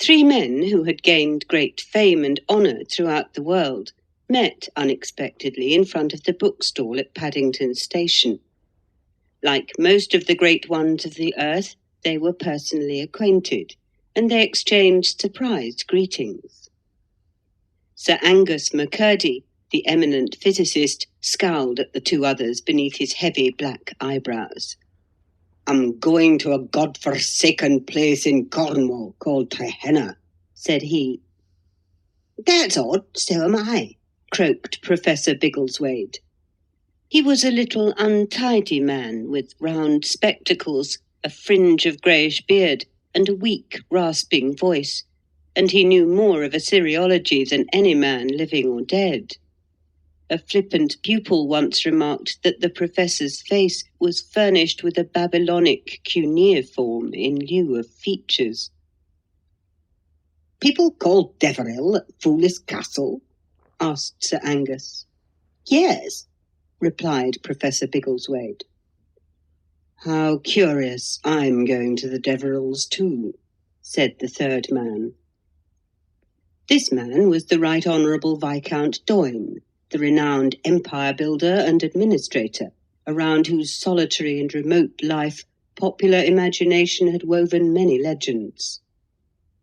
Three men who had gained great fame and honour throughout the world met unexpectedly in front of the bookstall at Paddington Station. Like most of the great ones of the earth, they were personally acquainted, and they exchanged surprised greetings. Sir Angus McCurdie, the eminent physicist, scowled at the two others beneath his heavy black eyebrows. "I'm going to a god-forsaken place in Cornwall called Trehenna," said he. "That's odd, so am I," croaked Professor Biggleswade. He was a little untidy man with round spectacles, a fringe of greyish beard, and a weak, rasping voice, and he knew more of Assyriology than any man living or dead. A flippant pupil once remarked that the professor's face was furnished with a Babylonic cuneiform in lieu of features. "People call Deverell at Foolish Castle?" asked Sir Angus. "Yes," replied Professor Biggleswade. "How curious, I'm going to the Deverills too," said the third man. This man was the Right Honourable Viscount Doyne, the renowned empire builder and administrator, around whose solitary and remote life popular imagination had woven many legends.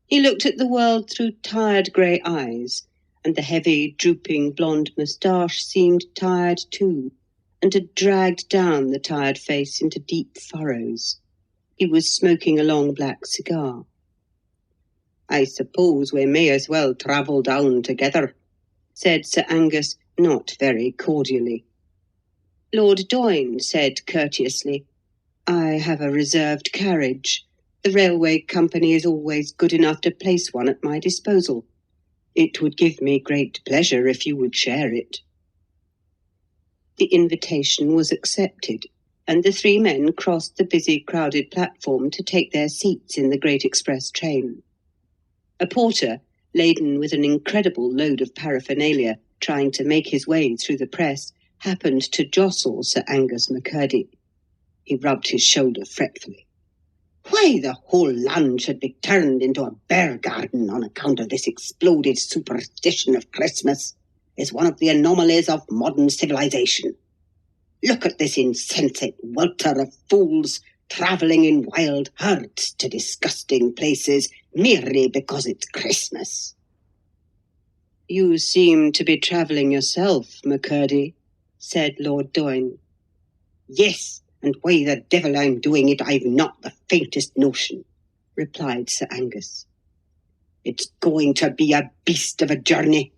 He looked at the world through tired grey eyes, and the heavy, drooping blonde moustache seemed tired too, and had dragged down the tired face into deep furrows. He was smoking a long black cigar. "I suppose we may as well travel down together," said Sir Angus, not very cordially. Lord Doyne said courteously, "I have a reserved carriage. The railway company is always good enough to place one at my disposal. It would give me great pleasure if you would share it." The invitation was accepted, and the three men crossed the busy, crowded platform to take their seats in the great express train. A porter, laden with an incredible load of paraphernalia, trying to make his way through the press, happened to jostle Sir Angus McCurdie. He rubbed his shoulder fretfully. "Why the whole land should be turned into a bear garden on account of this exploded superstition of Christmas is one of the anomalies of modern civilization. Look at this insensate welter of fools travelling in wild herds to disgusting places merely because it's Christmas." "You seem to be travelling yourself, McCurdie," said Lord Doyne. "Yes, and why the devil I'm doing it I've not the faintest notion," replied Sir Angus. "It's going to be a beast of a journey,"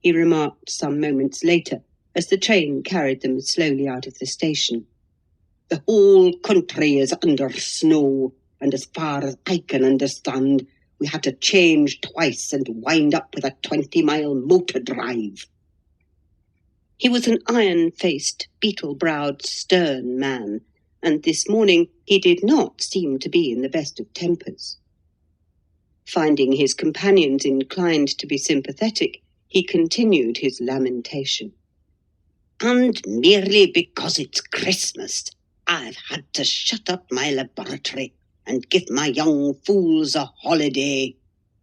he remarked some moments later, as the train carried them slowly out of the station. "The whole country is under snow, and as far as I can understand, we had to change twice and wind up with a 20-mile motor drive." He was an iron-faced, beetle-browed, stern man, and this morning he did not seem to be in the best of tempers. Finding his companions inclined to be sympathetic, he continued his lamentation. "And merely because it's Christmas, I've had to shut up my laboratory and give my young fools a holiday,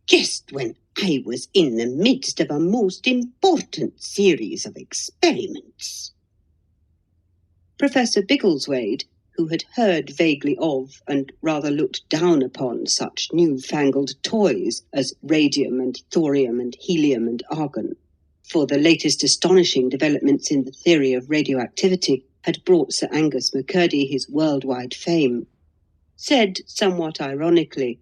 just when I was in the midst of a most important series of experiments." Professor Biggleswade, who had heard vaguely of and rather looked down upon such new-fangled toys as radium and thorium and helium and argon, for the latest astonishing developments in the theory of radioactivity had brought Sir Angus McCurdie his worldwide fame, said somewhat ironically,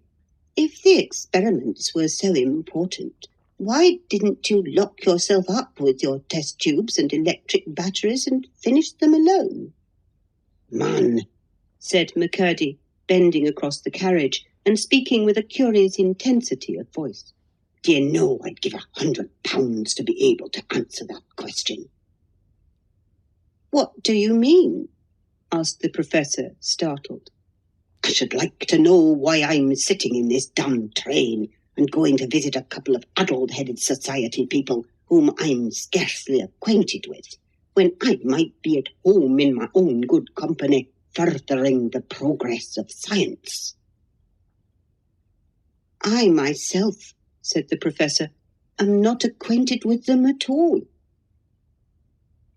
"If the experiments were so important, why didn't you lock yourself up with your test tubes and electric batteries and finish them alone?" "Man," said McCurdie, bending across the carriage and speaking with a curious intensity of voice, "do you know I'd give £100 to be able to answer that question." "What do you mean?" asked the professor, startled. "I should like to know why I'm sitting in this damn train and going to visit a couple of addle-headed society people whom I'm scarcely acquainted with, when I might be at home in my own good company, furthering the progress of science." I myself, said the Professor, am not acquainted with them at all.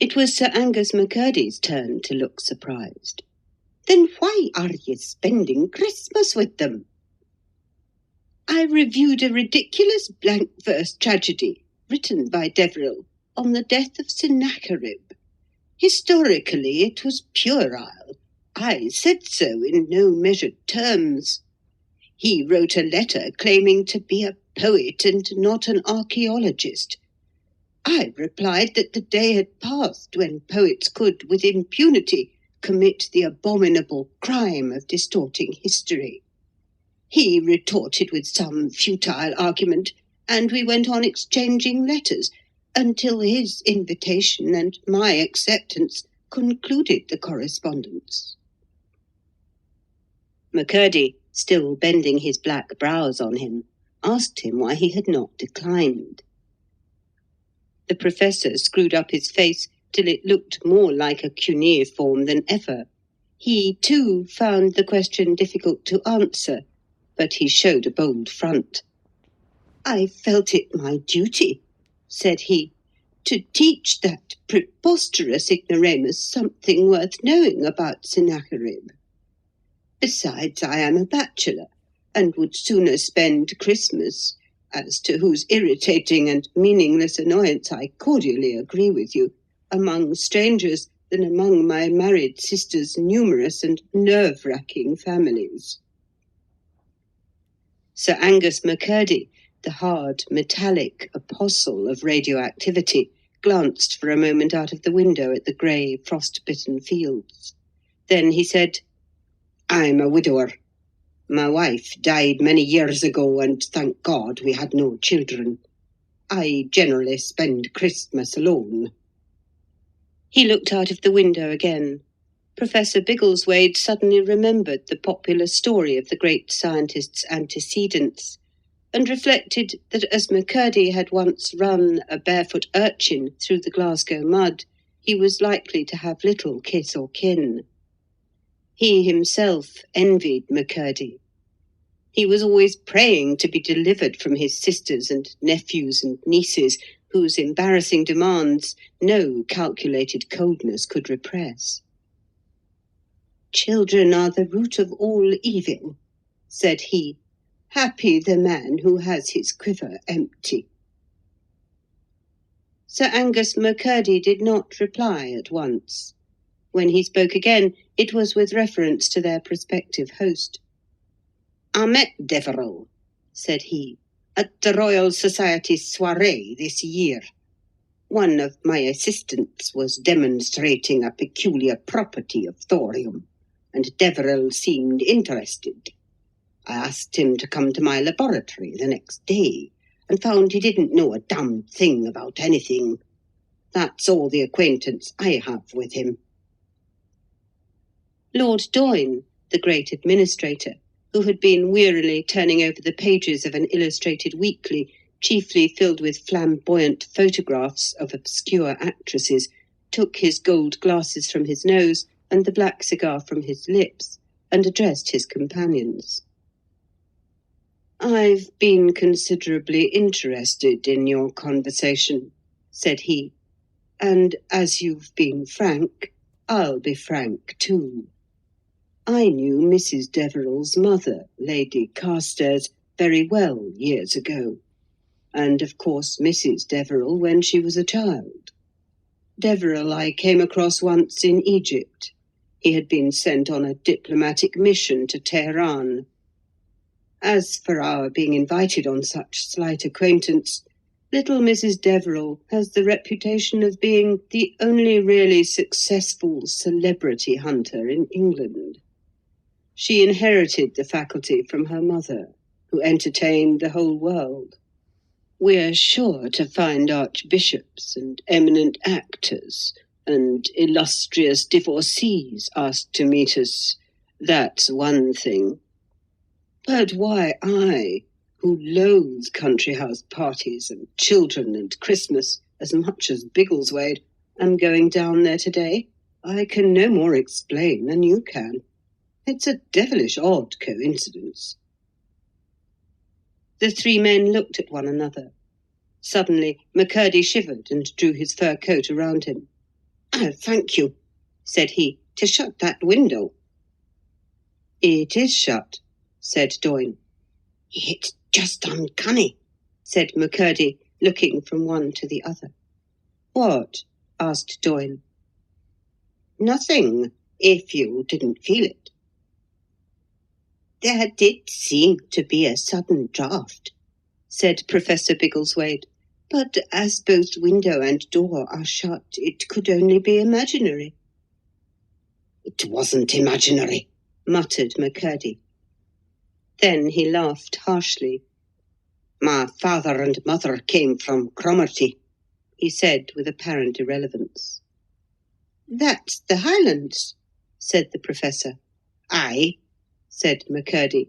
It was Sir Angus McCurdie's turn to look surprised. Then why are ye spending Christmas with them? I reviewed a ridiculous blank verse tragedy written by Deverell on the death of Sennacherib. Historically, it was puerile. I said so in no measured terms. He wrote a letter claiming to be a poet and not an archaeologist. I replied that the day had passed when poets could, with impunity, commit the abominable crime of distorting history. He retorted with some futile argument, and we went on exchanging letters until his invitation and my acceptance concluded the correspondence. McCurdie, still bending his black brows on him, asked him why he had not declined. The Professor screwed up his face till it looked more like a cuneiform than ever. He, too, found the question difficult to answer, but he showed a bold front. I felt it my duty, said he, to teach that preposterous ignoramus something worth knowing about Sennacherib. Besides, I am a bachelor, and would sooner spend Christmas, as to whose irritating and meaningless annoyance I cordially agree with you, among strangers than among my married sister's numerous and nerve-wracking families. Sir Angus McCurdie, the hard, metallic apostle of radioactivity, glanced for a moment out of the window at the grey, frost-bitten fields. Then he said, I'm a widower. My wife died many years ago, and thank God we had no children. I generally spend Christmas alone. He looked out of the window again. Professor Biggleswade suddenly remembered the popular story of the great scientist's antecedents, and reflected that as McCurdie had once run a barefoot urchin through the Glasgow mud, he was likely to have little kith or kin. He himself envied McCurdie. He was always praying to be delivered from his sisters and nephews and nieces, whose embarrassing demands no calculated coldness could repress. Children are the root of all evil, said he. Happy the man who has his quiver empty. Sir Angus McCurdie did not reply at once. When he spoke again, it was with reference to their prospective host. I met Deverell, said he, at the Royal Society's soiree this year. One of my assistants was demonstrating a peculiar property of thorium, and Deverell seemed interested. I asked him to come to my laboratory the next day, and found he didn't know a damn thing about anything. That's all the acquaintance I have with him. Lord Doyne, the great administrator, who had been wearily turning over the pages of an illustrated weekly, chiefly filled with flamboyant photographs of obscure actresses, took his gold glasses from his nose and the black cigar from his lips, and addressed his companions. "I've been considerably interested in your conversation," said he, "and as you've been frank, I'll be frank too. I knew Mrs. Deverell's mother, Lady Carstairs, very well years ago, and of course Mrs. Deverell when she was a child. Deverell I came across once in Egypt. He had been sent on a diplomatic mission to Tehran. As for our being invited on such slight acquaintance, little Mrs. Deverell has the reputation of being the only really successful celebrity hunter in England. She inherited the faculty from her mother, who entertained the whole world. We're sure to find archbishops and eminent actors and illustrious divorcees asked to meet us. That's one thing. But why I, who loathe country house parties and children and Christmas as much as Biggleswade, am going down there today, I can no more explain than you can. It's a devilish odd coincidence." The three men looked at one another. Suddenly, McCurdie shivered and drew his fur coat around him. "Oh, thank you," said he, "to shut that window." "It is shut," said Doyne. "It's just uncanny," said McCurdie, looking from one to the other. "What?" asked Doyne. "Nothing, if you didn't feel it." "There did seem to be a sudden draught," said Professor Biggleswade, "but as both window and door are shut, it could only be imaginary." "It wasn't imaginary," muttered McCurdie. Then he laughed harshly. "My father and mother came from Cromarty," he said with apparent irrelevance. "That's the Highlands," said the Professor. "Aye," said McCurdie.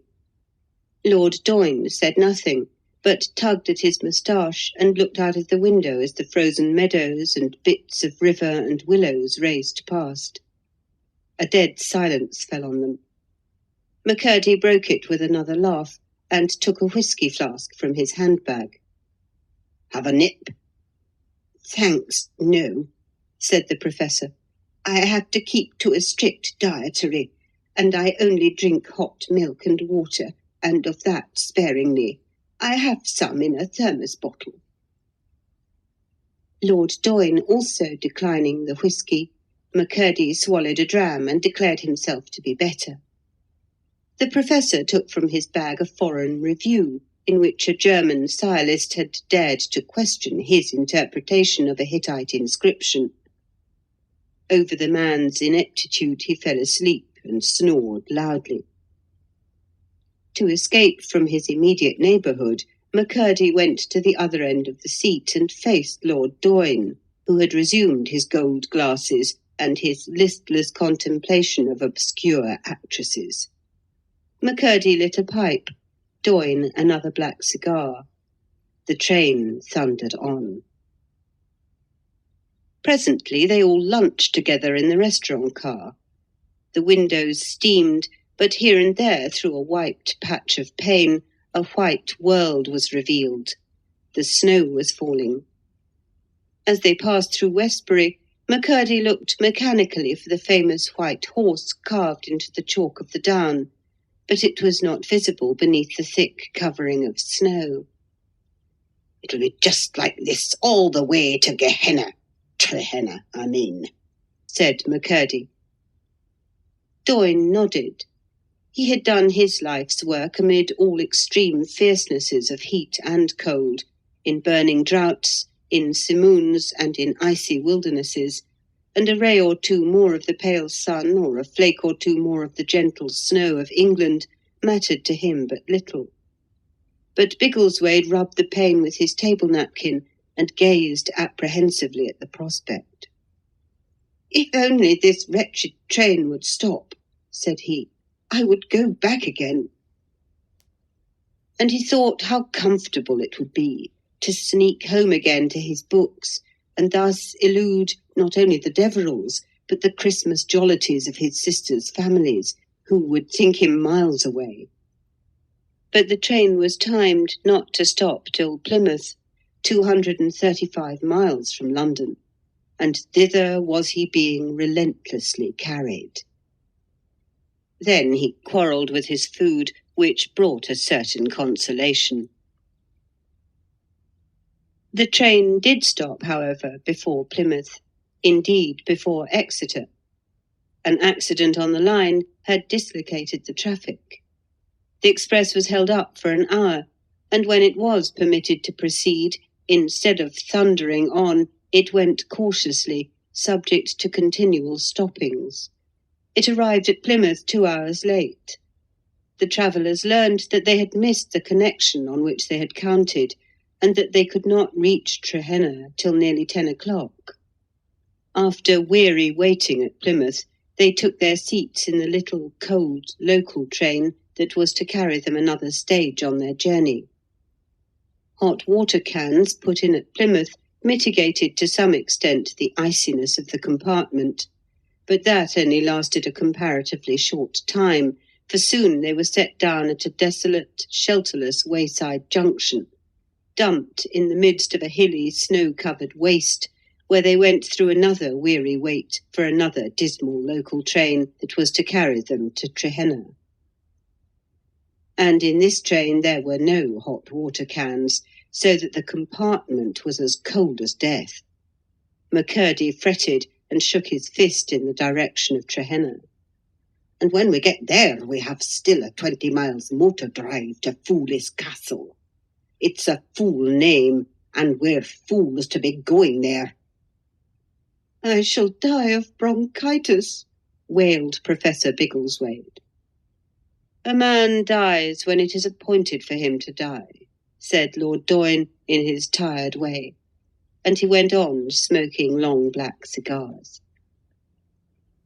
Lord Doyne said nothing, but tugged at his moustache and looked out of the window as the frozen meadows and bits of river and willows raced past. A dead silence fell on them. McCurdie broke it with another laugh and took a whisky flask from his handbag. "Have a nip?" "Thanks, no," said the Professor. "I have to keep to a strict dietary, and I only drink hot milk and water, and of that sparingly. I have some in a thermos bottle." Lord Doyne also declining the whisky, McCurdie swallowed a dram and declared himself to be better. The Professor took from his bag a foreign review, in which a German sciolist had dared to question his interpretation of a Hittite inscription. Over the man's ineptitude he fell asleep and snored loudly. To escape from his immediate neighbourhood, McCurdie went to the other end of the seat and faced Lord Doyne, who had resumed his gold glasses and his listless contemplation of obscure actresses. McCurdie lit a pipe, Doyne another black cigar. The train thundered on. Presently they all lunched together in the restaurant car. The windows steamed, but here and there through a wiped patch of pane, a white world was revealed. The snow was falling. As they passed through Westbury, McCurdie looked mechanically for the famous white horse carved into the chalk of the down, but it was not visible beneath the thick covering of snow. "It'll be just like this all the way to Gehenna. Trehenna, I mean," said McCurdie. Doyne nodded. He had done his life's work amid all extreme fiercenesses of heat and cold, in burning droughts, in simoons, and in icy wildernesses, and a ray or two more of the pale sun or a flake or two more of the gentle snow of England mattered to him but little. But Biggleswade rubbed the pane with his table napkin and gazed apprehensively at the prospect. "If only this wretched train would stop," said he, "I would go back again." And he thought how comfortable it would be to sneak home again to his books, and thus elude not only the Deverills, but the Christmas jollities of his sisters' families, who would think him miles away. But the train was timed not to stop till Plymouth, 235 miles from London, and thither was he being relentlessly carried. Then he quarrelled with his food, which brought a certain consolation. The train did stop, however, before Plymouth, indeed before Exeter. An accident on the line had dislocated the traffic. The express was held up for an hour, and when it was permitted to proceed, instead of thundering on, it went cautiously, subject to continual stoppings. It arrived at Plymouth 2 hours late. The travellers learned that they had missed the connection on which they had counted, and that they could not reach Trehenna till nearly 10 o'clock. After weary waiting at Plymouth, they took their seats in the little, cold, local train that was to carry them another stage on their journey. Hot water cans put in at Plymouth mitigated to some extent the iciness of the compartment, but that only lasted a comparatively short time, for soon they were set down at a desolate, shelterless wayside junction, dumped in the midst of a hilly, snow-covered waste, where they went through another weary wait for another dismal local train that was to carry them to Trehenna. And in this train there were no hot water cans, so that the compartment was as cold as death. McCurdie fretted and shook his fist in the direction of Trehenna. And when we get there, we have still a 20 miles motor drive to Fool's Castle. It's a fool name, and we're fools to be going there. I shall die of bronchitis, wailed Professor Biggleswade. A man dies when it is appointed for him to die, said Lord Doyne in his tired way, and he went on smoking long black cigars.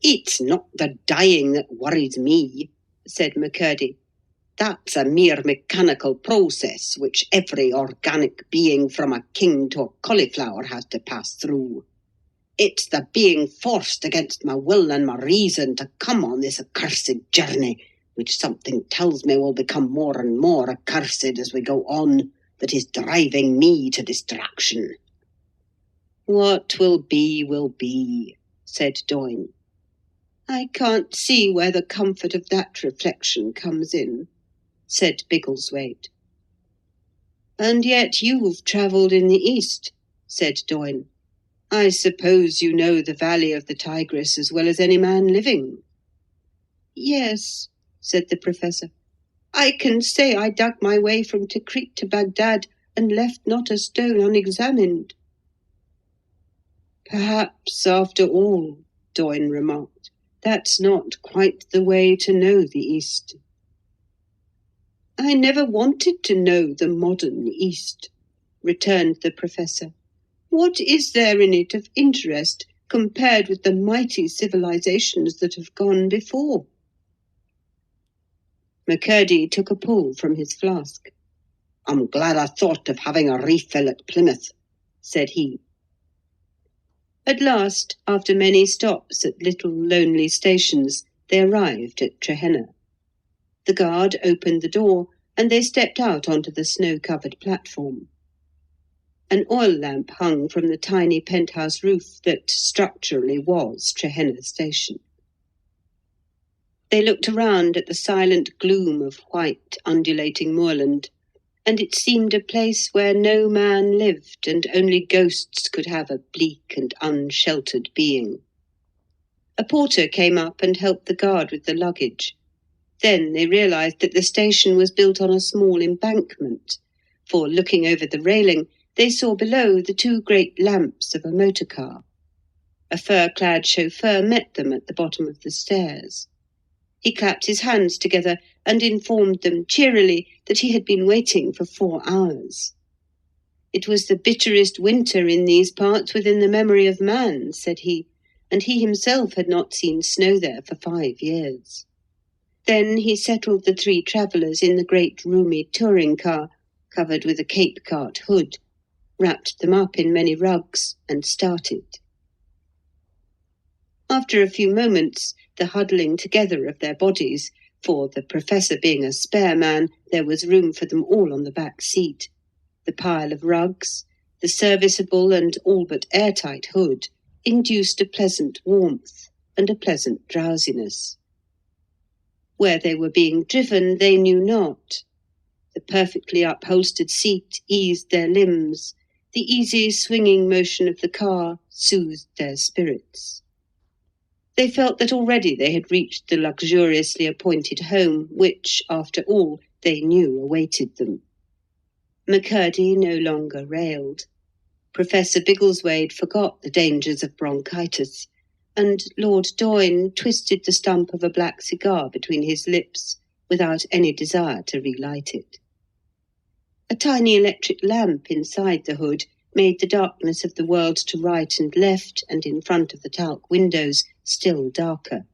It's not the dying that worries me, said McCurdie. That's a mere mechanical process which every organic being from a king to a cauliflower has to pass through. It's the being forced against my will and my reason to come on this accursed journey, which something tells me will become more and more accursed as we go on, that is driving me to distraction. What will be, said Doyne. I can't see where the comfort of that reflection comes in, said Biggleswade. And yet you've travelled in the East, said Doyne. I suppose you know the valley of the Tigris as well as any man living. Yes, said the Professor. I can say I dug my way from Tikrit to Baghdad and left not a stone unexamined. Perhaps, after all, Doyne remarked, that's not quite the way to know the East. I never wanted to know the modern East, returned the Professor. What is there in it of interest compared with the mighty civilizations that have gone before? McCurdie took a pull from his flask. I'm glad I thought of having a refill at Plymouth, said he. At last, after many stops at little lonely stations, they arrived at Trehenna. The guard opened the door, and they stepped out onto the snow-covered platform. An oil lamp hung from the tiny penthouse roof that structurally was Trehenna Station. They looked around at the silent gloom of white, undulating moorland, and it seemed a place where no man lived and only ghosts could have a bleak and unsheltered being. A porter came up and helped the guard with the luggage. Then they realized that the station was built on a small embankment, for looking over the railing, they saw below the two great lamps of a motor car. A fur-clad chauffeur met them at the bottom of the stairs. He clapped his hands together and informed them cheerily that he had been waiting for 4 hours. It was the bitterest winter in these parts within the memory of man, said he, and he himself had not seen snow there for 5 years. Then he settled the 3 travellers in the great roomy touring car, covered with a Cape Cart hood, wrapped them up in many rugs, and started. After a few moments, the huddling together of their bodies, for the Professor being a spare man, there was room for them all on the back seat, the pile of rugs, the serviceable and all but airtight hood, induced a pleasant warmth and a pleasant drowsiness. Where they were being driven they knew not. The perfectly upholstered seat eased their limbs, the easy swinging motion of the car soothed their spirits. They felt that already they had reached the luxuriously appointed home which, after all, they knew awaited them. McCurdie no longer railed. Professor Biggleswade forgot the dangers of bronchitis, and Lord Doyne twisted the stump of a black cigar between his lips without any desire to relight it. A tiny electric lamp inside the hood made the darkness of the world to right and left and in front of the talc windows still darker.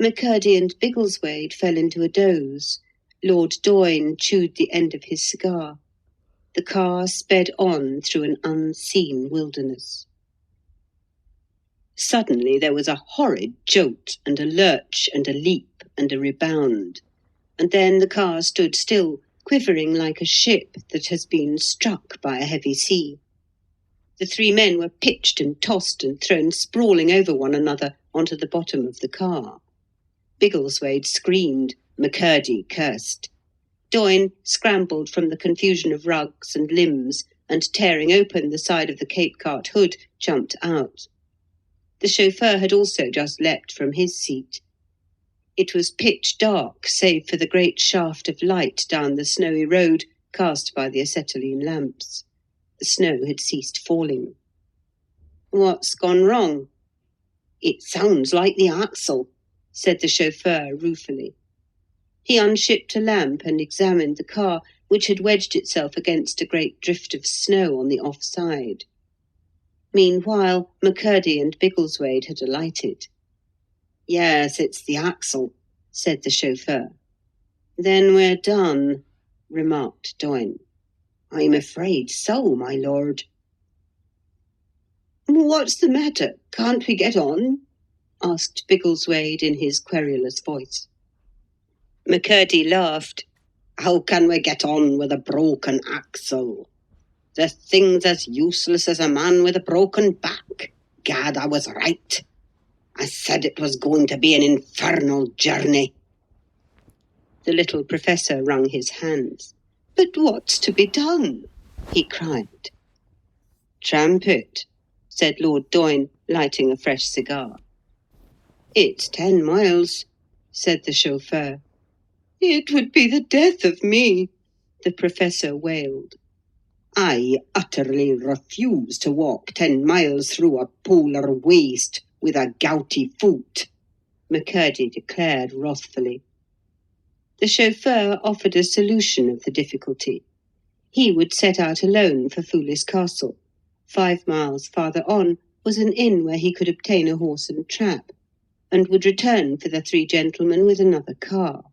McCurdie and Biggleswade fell into a doze. Lord Doyne chewed the end of his cigar. The car sped on through an unseen wilderness. Suddenly there was a horrid jolt and a lurch and a leap, and a rebound, and then the car stood still, quivering like a ship that has been struck by a heavy sea. The three men were pitched and tossed and thrown sprawling over one another onto the bottom of the car. Biggleswade screamed. McCurdie cursed. Doyne scrambled from the confusion of rugs and limbs, and tearing open the side of the Cape cart hood, jumped out. The chauffeur had also just leapt from his seat. It was pitch dark, save for the great shaft of light down the snowy road cast by the acetylene lamps. The snow had ceased falling. "What's gone wrong?" "It sounds like the axle," said the chauffeur ruefully. He unshipped a lamp and examined the car, which had wedged itself against a great drift of snow on the off-side. Meanwhile, McCurdie and Biggleswade had alighted. "Yes, it's the axle," said the chauffeur. "Then we're done," remarked Doyne. "I'm afraid so, my lord." "What's the matter? Can't we get on?" asked Biggleswade in his querulous voice. McCurdie laughed. "How can we get on with a broken axle? The thing's as useless as a man with a broken back. Gad, I was right. I said it was going to be an infernal journey." The little professor wrung his hands. "But what's to be done?" he cried. "Tramp it," said Lord Doyne, lighting a fresh cigar. "It's 10 miles," said the chauffeur. "It would be the death of me," the professor wailed. "I utterly refuse to walk 10 miles through a polar waste with a gouty foot," McCurdie declared wrathfully. The chauffeur offered a solution of the difficulty. He would set out alone for Foulis Castle. 5 miles farther on was an inn where he could obtain a horse and trap, and would return for the 3 gentlemen with another car.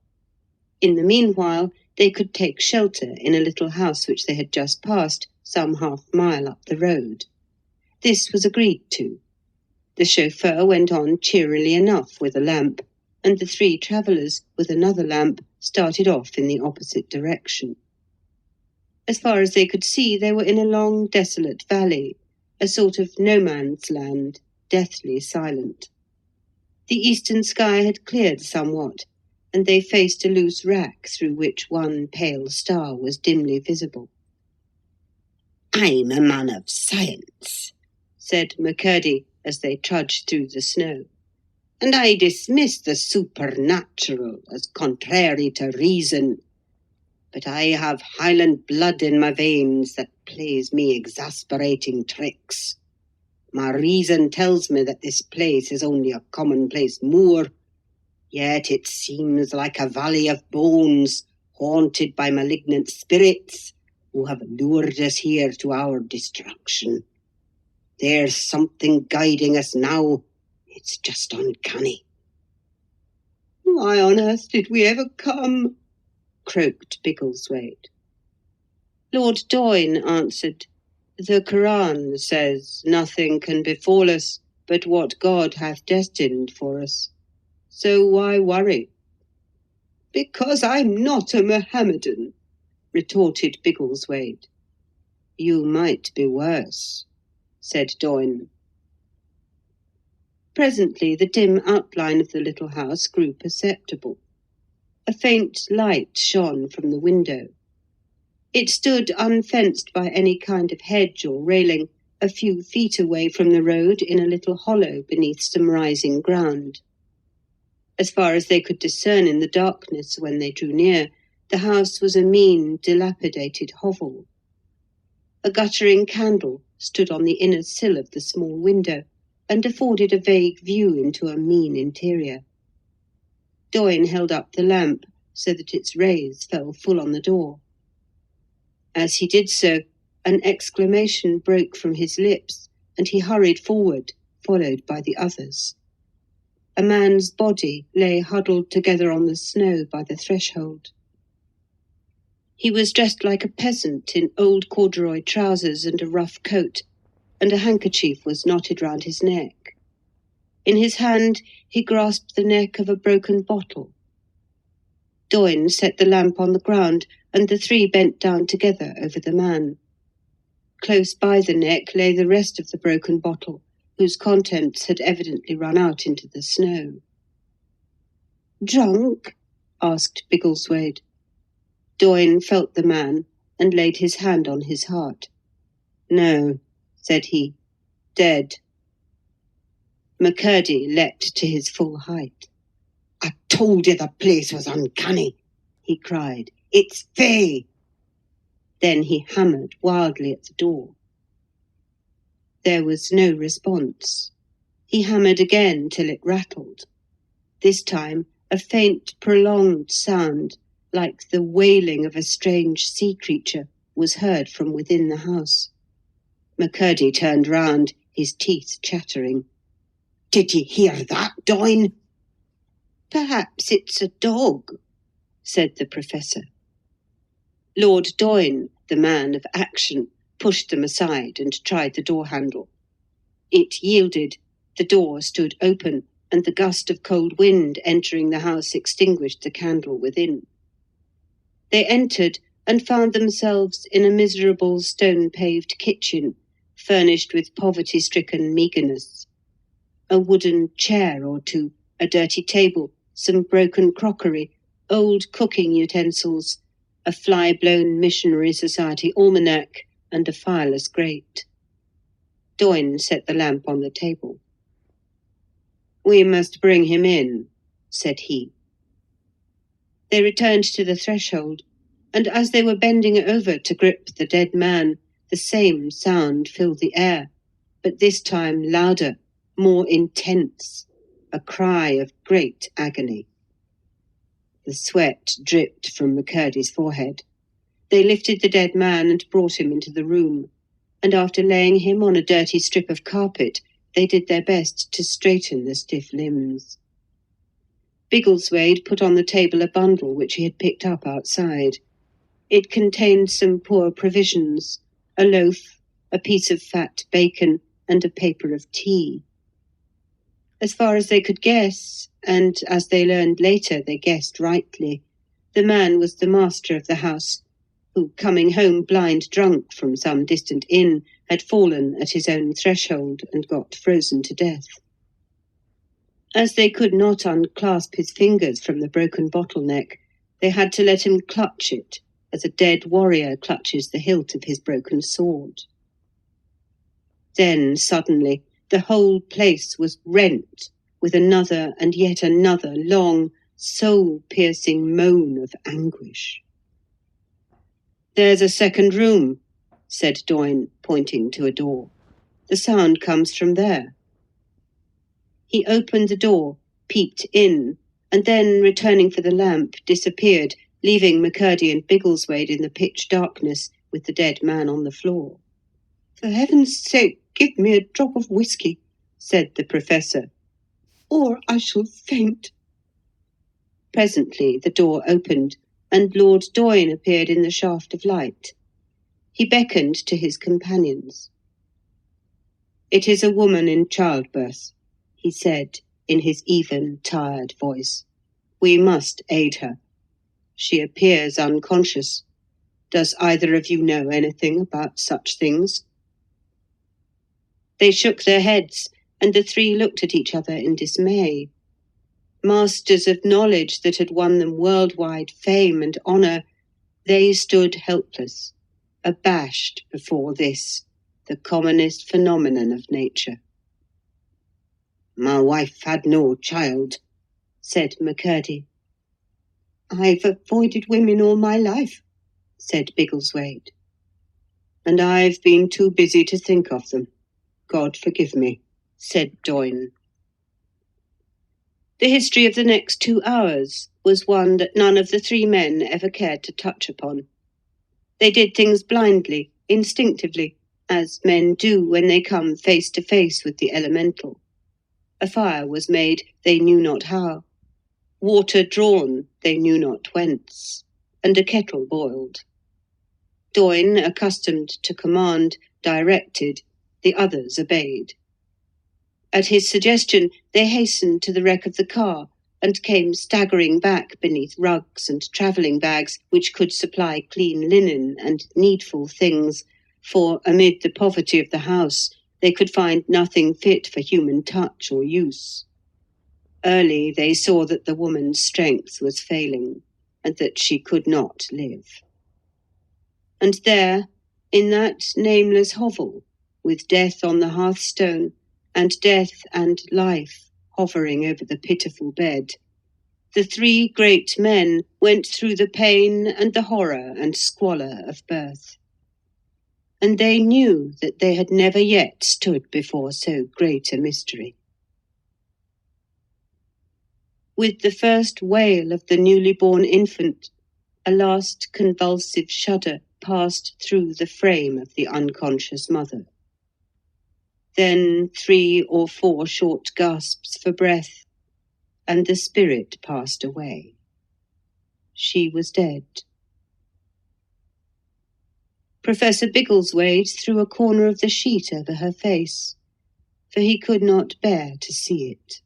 In the meanwhile, they could take shelter in a little house which they had just passed, some half-mile up the road. This was agreed to. The chauffeur went on cheerily enough with a lamp, and the 3 travellers, with another lamp, started off in the opposite direction. As far as they could see, they were in a long, desolate valley, a sort of no-man's land, deathly silent. The eastern sky had cleared somewhat, and they faced a loose wrack through which one pale star was dimly visible. "I'm a man of science," said McCurdie as they trudged through the snow, "and I dismiss the supernatural as contrary to reason. But I have Highland blood in my veins that plays me exasperating tricks. My reason tells me that this place is only a commonplace moor, yet it seems like a valley of bones haunted by malignant spirits who have lured us here to our destruction. There's something guiding us now. It's just uncanny." "Why on earth did we ever come?" croaked Biggleswade. Lord Doyne answered, "The Koran says nothing can befall us but what God hath destined for us. So why worry?" "Because I'm not a Mohammedan," retorted Biggleswade. "You might be worse," said Doyne. Presently the dim outline of the little house grew perceptible. A faint light shone from the window. It stood unfenced by any kind of hedge or railing, a few feet away from the road in a little hollow beneath some rising ground. As far as they could discern in the darkness when they drew near, the house was a mean, dilapidated hovel. A guttering candle stood on the inner sill of the small window, and afforded a vague view into a mean interior. Doyne held up the lamp so that its rays fell full on the door. As he did so, an exclamation broke from his lips, and he hurried forward, followed by the others. A man's body lay huddled together on the snow by the threshold. He was dressed like a peasant in old corduroy trousers and a rough coat, and a handkerchief was knotted round his neck. In his hand he grasped the neck of a broken bottle, Doyne set the lamp on the ground, and the three bent down together over the man. Close by the neck lay the rest of the broken bottle, whose contents had evidently run out into the snow. "Drunk?" asked Biggleswade. Doyne felt the man and laid his hand on his heart. "No," said he. "Dead." McCurdie leapt to his full height. "I told you the place was uncanny," he cried. "It's fey." Then he hammered wildly at the door. There was no response. He hammered again till it rattled. This time a faint, prolonged sound, like the wailing of a strange sea creature, was heard from within the house. McCurdie turned round, his teeth chattering. "Did you hear that, Doyne?" "Perhaps it's a dog," said the professor. Lord Doyne, the man of action, pushed them aside and tried the door handle. It yielded, the door stood open, and the gust of cold wind entering the house extinguished the candle within. They entered and found themselves in a miserable stone-paved kitchen, furnished with poverty-stricken meagreness. A wooden chair or two, a dirty table, some broken crockery, old cooking utensils, a fly-blown Missionary Society almanac, and a fireless grate. Doyne set the lamp on the table. "We must bring him in," said he. They returned to the threshold, and as they were bending over to grip the dead man, the same sound filled the air, but this time louder, more intense, a cry of great agony. The sweat dripped from McCurdie's forehead. They lifted the dead man and brought him into the room, and after laying him on a dirty strip of carpet, they did their best to straighten the stiff limbs. Biggleswade put on the table a bundle which he had picked up outside. It contained some poor provisions, a loaf, a piece of fat bacon, and a paper of tea. As far as they could guess, and as they learned later they guessed rightly, the man was the master of the house, who, coming home blind drunk from some distant inn, had fallen at his own threshold and got frozen to death. As they could not unclasp his fingers from the broken bottle-neck, they had to let him clutch it, as a dead warrior clutches the hilt of his broken sword. Then, suddenly, the whole place was rent with another and yet another long, soul-piercing moan of anguish. "There's a second room," said Doyne, pointing to a door. "The sound comes from there." He opened the door, peeped in, and then, returning for the lamp, disappeared, leaving McCurdie and Biggleswade in the pitch darkness with the dead man on the floor. "For heaven's sake, give me a drop of whisky," said the professor, "or I shall faint." Presently the door opened, and Lord Doyne appeared in the shaft of light. He beckoned to his companions. "It is a woman in childbirth," he said in his even, tired voice. "We must aid her. She appears unconscious. Does either of you know anything about such things?" They shook their heads, and the three looked at each other in dismay. Masters of knowledge that had won them worldwide fame and honour, they stood helpless, abashed before this, the commonest phenomenon of nature. "My wife had no child," said McCurdie. "I've avoided women all my life," said Biggleswade. "And I've been too busy to think of them. God forgive me," said Doyne. The history of the next 2 hours was one that none of the three men ever cared to touch upon. They did things blindly, instinctively, as men do when they come face to face with the elemental. A fire was made, they knew not how. Water drawn, they knew not whence. And a kettle boiled. Doyne, accustomed to command, directed, the others obeyed. At his suggestion, they hastened to the wreck of the car, and came staggering back beneath rugs and travelling bags which could supply clean linen and needful things, for amid the poverty of the house they could find nothing fit for human touch or use. Early they saw that the woman's strength was failing, and that she could not live. And there, in that nameless hovel, with death on the hearthstone, and death and life hovering over the pitiful bed, the three great men went through the pain and the horror and squalor of birth. And they knew that they had never yet stood before so great a mystery. With the first wail of the newly born infant, a last convulsive shudder passed through the frame of the unconscious mother. Then 3 or 4 short gasps for breath, and the spirit passed away. She was dead. Professor Biggleswade threw a corner of the sheet over her face, for he could not bear to see it.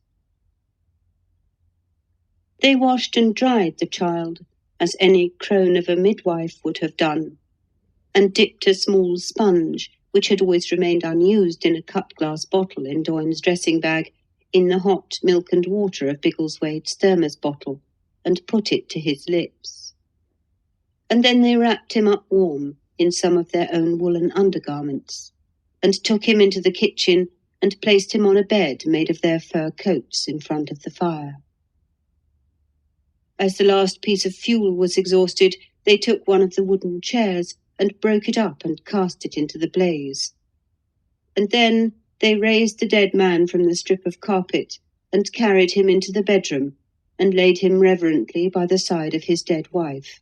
They washed and dried the child, as any crone of a midwife would have done, and dipped a small sponge, which had always remained unused in a cut-glass bottle in Doyne's dressing bag, in the hot milk and water of Biggleswade's thermos bottle, and put it to his lips. And then they wrapped him up warm in some of their own woolen undergarments, and took him into the kitchen and placed him on a bed made of their fur coats in front of the fire. As the last piece of fuel was exhausted, they took one of the wooden chairs and broke it up and cast it into the blaze. And then they raised the dead man from the strip of carpet and carried him into the bedroom and laid him reverently by the side of his dead wife,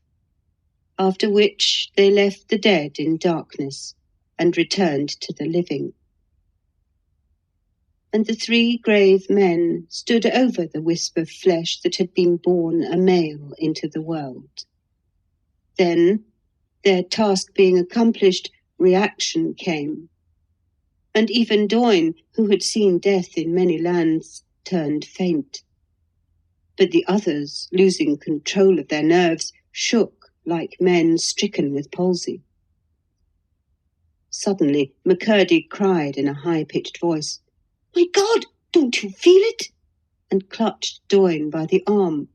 after which they left the dead in darkness and returned to the living. And the 3 grave men stood over the wisp of flesh that had been born a male into the world. Then, their task being accomplished, reaction came, and even Doyne, who had seen death in many lands, turned faint. But the others, losing control of their nerves, shook like men stricken with palsy. Suddenly, McCurdie cried in a high-pitched voice, "My God, don't you feel it?" and clutched Doyne by the arm.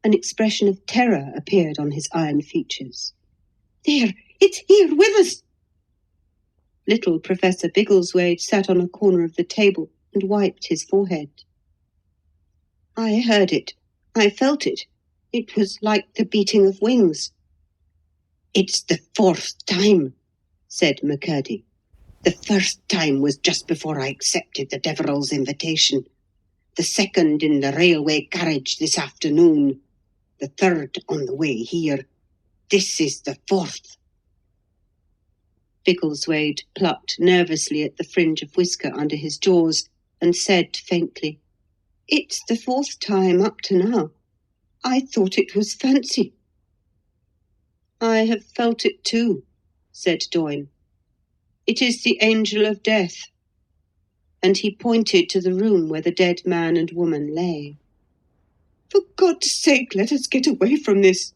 An expression of terror appeared on his iron features. "There, it's here with us!" Little Professor Biggleswade sat on a corner of the table and wiped his forehead. "I heard it. I felt it. It was like the beating of wings." "It's the 4th time," said McCurdie. "The first time was just before I accepted the Deverills' invitation. The second in the railway carriage this afternoon. The third on the way here. This is the 4th. Biggleswade plucked nervously at the fringe of whisker under his jaws and said faintly, "It's the 4th time up to now. I thought it was fancy." "I have felt it too," said Doyne. "It is the angel of death." And he pointed to the room where the dead man and woman lay. "For God's sake, let us get away from this,"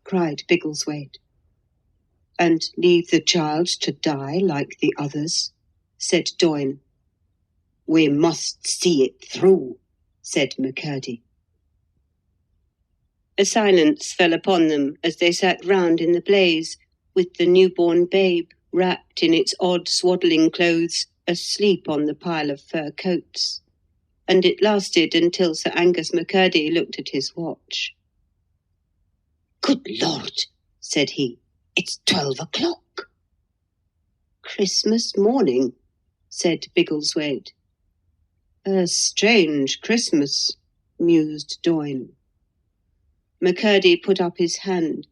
cried Biggleswade. "And leave the child to die like the others," said Doyne. "We must see it through," said McCurdie. A silence fell upon them as they sat round in the blaze, with the newborn babe, wrapped in its odd swaddling clothes, asleep on the pile of fur coats. And it lasted until Sir Angus McCurdie looked at his watch. "Good Lord," said he, "it's 12 o'clock." "Christmas morning," said Biggleswade. "A strange Christmas," mused Doyne. McCurdie put up his hand.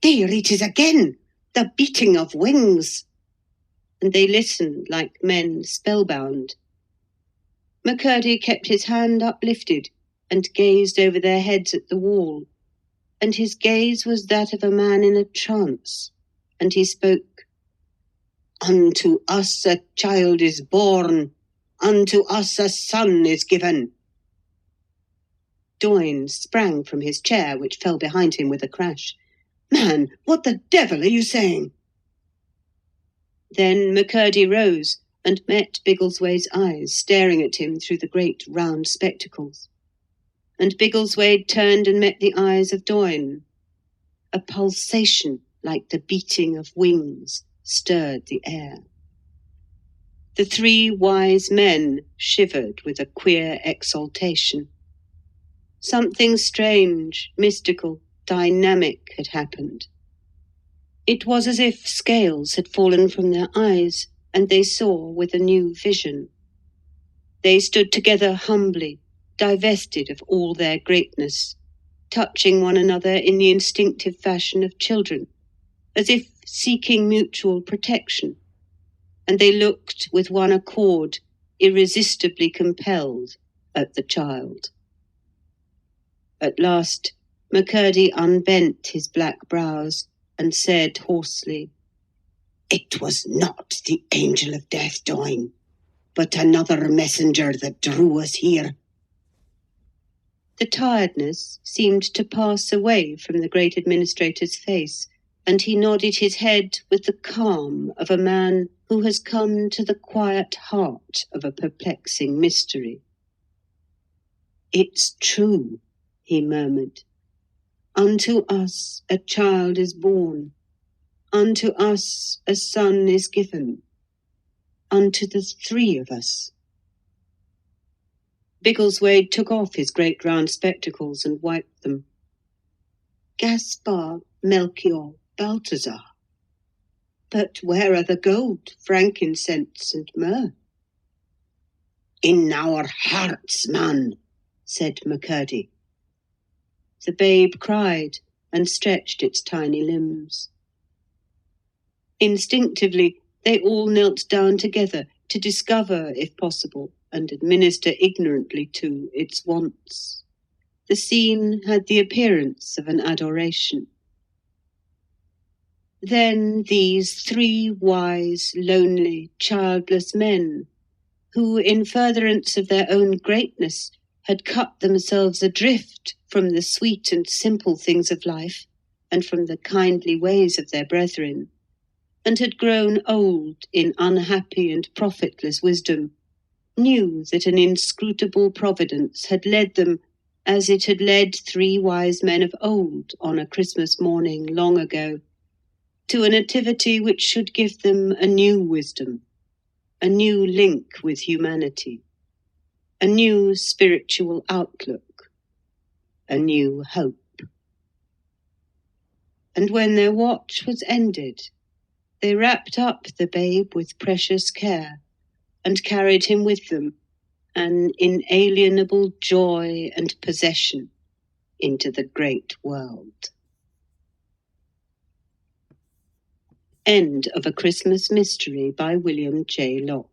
"There it is again, the beating of wings." And they listened like men spellbound. McCurdie kept his hand uplifted and gazed over their heads at the wall, and his gaze was that of a man in a trance, and he spoke, "Unto us a child is born, unto us a son is given." Doyne sprang from his chair, which fell behind him with a crash. Man, what the devil are you saying? Then McCurdie rose and met Biggleswade's eyes staring at him through the great round spectacles. And Biggleswade turned and met the eyes of Doyne. A pulsation like the beating of wings stirred the air. The three wise men shivered with a queer exaltation. Something strange, mystical, dynamic had happened. It was as if scales had fallen from their eyes, and they saw with a new vision. They stood together humbly, divested of all their greatness, touching one another in the instinctive fashion of children, as if seeking mutual protection, and they looked with one accord, irresistibly compelled, at the child. At last, McCurdie unbent his black brows and said hoarsely, "It was not the angel of death, Doyne, but another messenger that drew us here." The tiredness seemed to pass away from the great administrator's face, and he nodded his head with the calm of a man who has come to the quiet heart of a perplexing mystery. "It's true," he murmured. "Unto us a child is born. Unto us a son is given. Unto the three of us." Biggleswade took off his great round spectacles and wiped them. "Gaspar, Melchior, Balthazar. But where are the gold, frankincense, and myrrh?" "In our hearts, man," said McCurdie. The babe cried and stretched its tiny limbs. Instinctively, they all knelt down together to discover, if possible, and administer ignorantly to, its wants. The scene had the appearance of an adoration. Then these three wise, lonely, childless men, who, in furtherance of their own greatness, had cut themselves adrift from the sweet and simple things of life, and from the kindly ways of their brethren, and had grown old in unhappy and profitless wisdom, knew that an inscrutable providence had led them, as it had led three wise men of old on a Christmas morning long ago, to a nativity which should give them a new wisdom, a new link with humanity, a new spiritual outlook, a new hope. And when their watch was ended, they wrapped up the babe with precious care and carried him with them, an inalienable joy and possession, into the great world. End of A Christmas Mystery by William J. Locke.